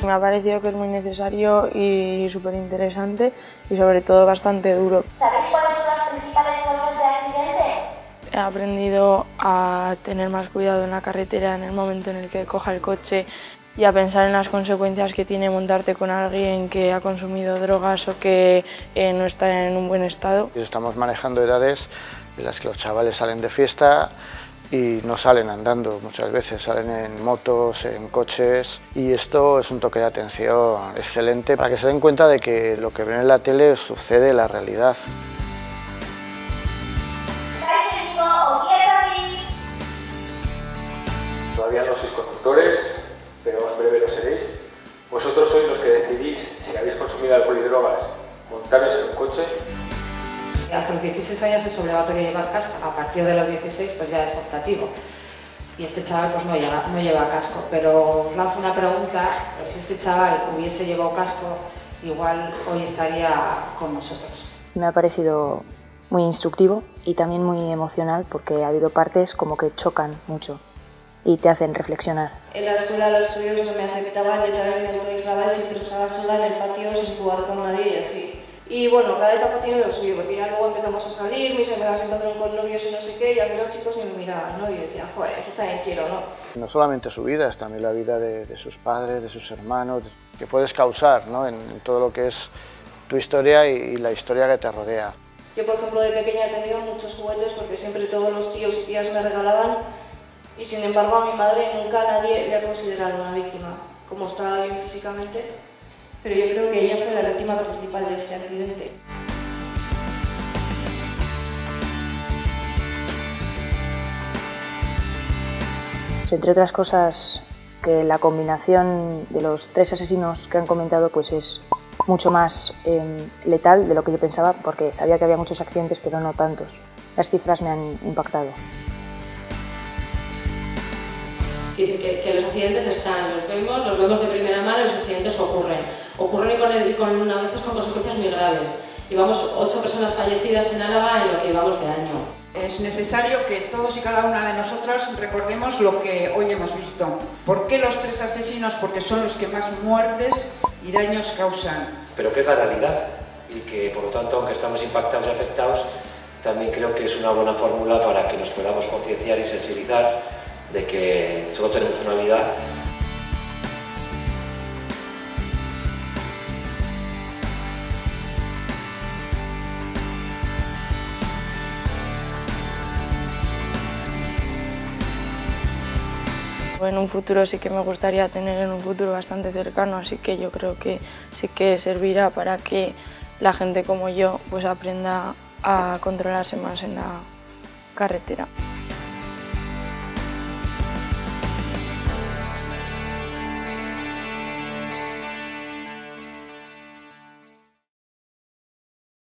Me ha parecido que es muy necesario y súper interesante y sobre todo bastante duro. ¿Sabéis cuáles son las principales causas de accidente? He aprendido a tener más cuidado en la carretera en el momento en el que coja el coche y a pensar en las consecuencias que tiene montarte con alguien que ha consumido drogas o que no está en un buen estado. Estamos manejando edades en las que los chavales salen de fiesta y no salen andando, muchas veces salen en motos, en coches, y esto es un toque de atención excelente para que se den cuenta de que lo que ven en la tele sucede en la realidad. Todavía no sois conductores, pero en breve lo seréis. Vosotros sois los que decidís si habéis consumido alcohol y drogas, montaros en un coche. Hasta los 16 años es obligatorio llevar casco, a partir de los 16 pues ya es optativo. Y este chaval pues no lleva casco, pero os lanzo una pregunta, pues si este chaval hubiese llevado casco, igual hoy estaría con nosotros. Me ha parecido muy instructivo y también muy emocional porque ha habido partes como que chocan mucho y te hacen reflexionar. En la escuela los estudios no me afectaban, yo también me autoaislaba y siempre estaba sola en el patio sin jugar con nadie y así. Y bueno, cada etapa tiene lo suyo, porque ya luego empezamos a salir, mis amigas empezaron con novios y no sé qué, y a mí los chicos ni me miraban, ¿no? Y yo decía, joder, yo también quiero, ¿no? No solamente su vida, es también la vida de sus padres, de sus hermanos, que puedes causar, ¿no?, en todo lo que es tu historia y la historia que te rodea. Yo, por ejemplo, de pequeña he tenido muchos juguetes porque siempre todos los tíos y tías me regalaban, y sin embargo a mi madre nunca nadie le ha considerado una víctima, como estaba bien físicamente. Pero yo creo que ella fue la víctima principal de este accidente. Entre otras cosas, que la combinación de los 3 asesinos que han comentado pues es mucho más letal de lo que yo pensaba, porque sabía que había muchos accidentes, pero no tantos. Las cifras me han impactado. Quiere decir que los accidentes están, los vemos de primera mano y los accidentes ocurren y a veces con consecuencias muy graves. Llevamos 8 personas fallecidas en Álava en lo que llevamos de año. Es necesario que todos y cada una de nosotros recordemos lo que hoy hemos visto. ¿Por qué los 3 asesinos? Porque son los que más muertes y daños causan. Pero que es la realidad y que, por lo tanto, aunque estamos impactados y afectados, también creo que es una buena fórmula para que nos podamos concienciar y sensibilizar de que solo tenemos una vida. En un futuro sí que me gustaría tener en un futuro bastante cercano, así que yo creo que sí que servirá para que la gente como yo pues aprenda a controlarse más en la carretera.